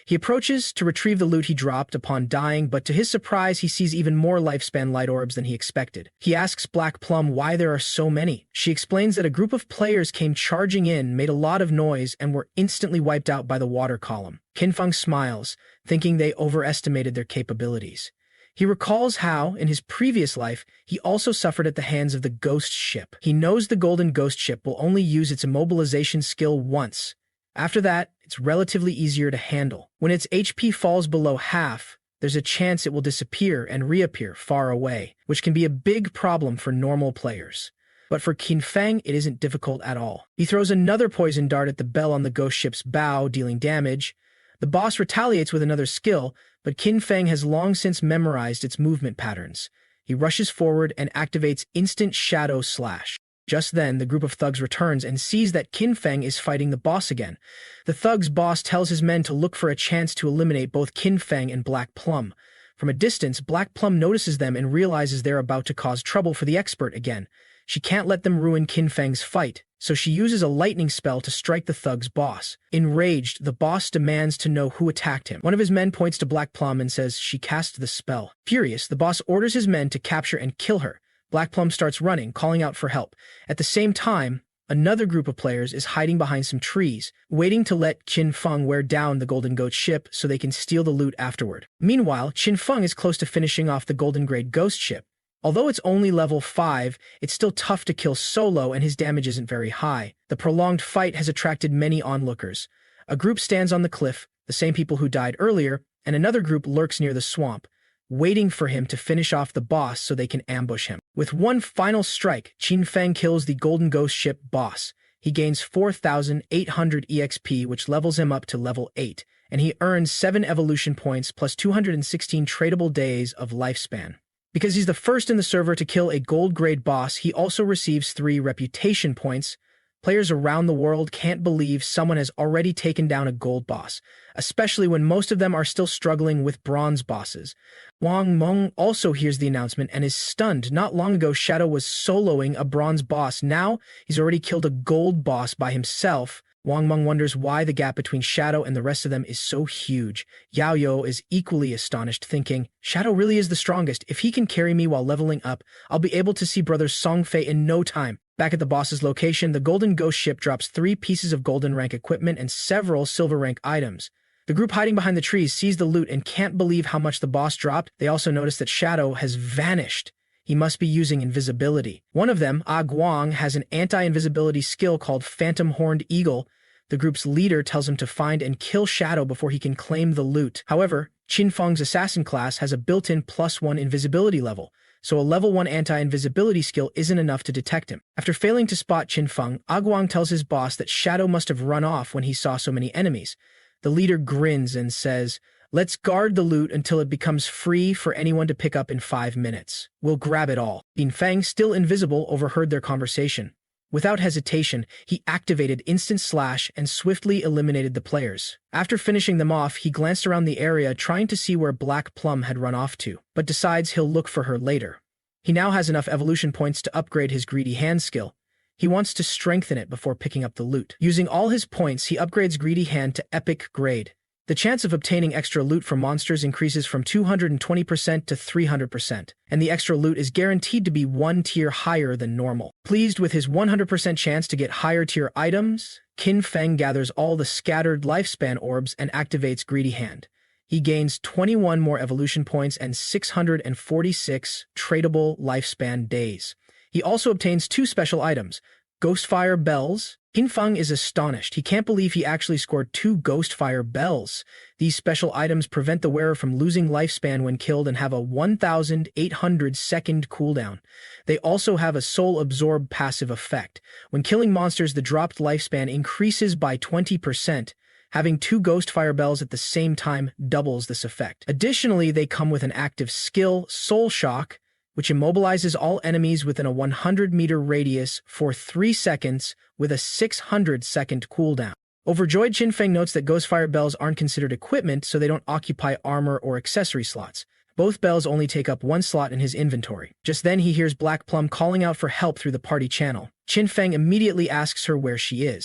He approaches to retrieve the loot he dropped upon dying, but to his surprise, he sees even more lifespan light orbs than he expected. He asks Black Plum why there are so many. She explains that a group of players came charging in, made a lot of noise, and were instantly wiped out by the water column. Qin Feng smiles, thinking they overestimated their capabilities. He recalls how, in his previous life, he also suffered at the hands of the Ghost Ship. He knows the Golden Ghost Ship will only use its immobilization skill once. After that, it's relatively easier to handle. When its HP falls below half, there's a chance it will disappear and reappear far away, which can be a big problem for normal players. But for Qin Feng, it isn't difficult at all. He throws another poison dart at the bell on the ghost ship's bow, dealing damage. The boss retaliates with another skill, but Qin Feng has long since memorized its movement patterns. He rushes forward and activates Instant Shadow Slash. Just then, the group of thugs returns and sees that Qin Feng is fighting the boss again. The thugs' boss tells his men to look for a chance to eliminate both Qin Feng and Black Plum. From a distance, Black Plum notices them and realizes they're about to cause trouble for the expert again. She can't let them ruin Qin Feng's fight, so she uses a lightning spell to strike the thug's boss. Enraged, the boss demands to know who attacked him. One of his men points to Black Plum and says she cast the spell. Furious, the boss orders his men to capture and kill her. Black Plum starts running, calling out for help. At the same time, another group of players is hiding behind some trees, waiting to let Qin Feng wear down the Golden Goat ship so they can steal the loot afterward. Meanwhile, Qin Feng is close to finishing off the Golden Grade Ghost ship. Although it's only level 5, it's still tough to kill solo and his damage isn't very high. The prolonged fight has attracted many onlookers. A group stands on the cliff, the same people who died earlier, and another group lurks near the swamp, waiting for him to finish off the boss so they can ambush him. With one final strike, Qin Feng kills the Golden Ghost ship boss. He gains 4,800 EXP, which levels him up to level 8, and he earns 7 evolution points plus 216 tradable days of lifespan. Because he's the first in the server to kill a gold-grade boss, he also receives 3 reputation points. Players around the world can't believe someone has already taken down a gold boss, especially when most of them are still struggling with bronze bosses. Wang Meng also hears the announcement and is stunned. Not long ago, Shadow was soloing a bronze boss. Now, he's already killed a gold boss by himself. Wang Meng wonders why the gap between Shadow and the rest of them is so huge. Yao Yo is equally astonished, thinking, Shadow really is the strongest. If he can carry me while leveling up, I'll be able to see Brother Songfei in no time. Back at the boss's location, the Golden Ghost ship drops 3 pieces of golden rank equipment and several silver rank items. The group hiding behind the trees sees the loot and can't believe how much the boss dropped. They also notice that Shadow has vanished. He must be using invisibility. One of them, Ah Guang, has an anti-invisibility skill called Phantom Horned Eagle. The group's leader tells him to find and kill Shadow before he can claim the loot. However, Qin Feng's assassin class has a built-in +1 invisibility level, so a level 1 anti-invisibility skill isn't enough to detect him. After failing to spot Qin Feng, Ah Guang tells his boss that Shadow must have run off when he saw so many enemies. The leader grins and says, "Let's guard the loot until it becomes free for anyone to pick up in 5 minutes. We'll grab it all." Qin Feng, still invisible, overheard their conversation. Without hesitation, he activated Instant Slash and swiftly eliminated the players. After finishing them off, he glanced around the area trying to see where Black Plum had run off to, but decides he'll look for her later. He now has enough evolution points to upgrade his Greedy Hand skill. He wants to strengthen it before picking up the loot. Using all his points, he upgrades Greedy Hand to Epic Grade. The chance of obtaining extra loot from monsters increases from 220% to 300%, and the extra loot is guaranteed to be 1 tier higher than normal. Pleased with his 100% chance to get higher tier items, Qin Feng gathers all the scattered lifespan orbs and activates Greedy Hand. He gains 21 more evolution points and 646 tradable lifespan days. He also obtains 2 special items, Ghostfire Bells. Qinfeng is astonished. He can't believe he actually scored 2 Ghostfire bells. These special items prevent the wearer from losing lifespan when killed and have a 1,800-second cooldown. They also have a soul absorb passive effect. When killing monsters, the dropped lifespan increases by 20%. Having 2 Ghostfire bells at the same time doubles this effect. Additionally, they come with an active skill, Soul Shock, which immobilizes all enemies within a 100-meter radius for 3 seconds with a 600-second cooldown. Overjoyed, Qinfeng notes that Ghostfire bells aren't considered equipment, so they don't occupy armor or accessory slots. Both bells only take up 1 slot in his inventory. Just then, he hears Black Plum calling out for help through the party channel. Qinfeng immediately asks her where she is.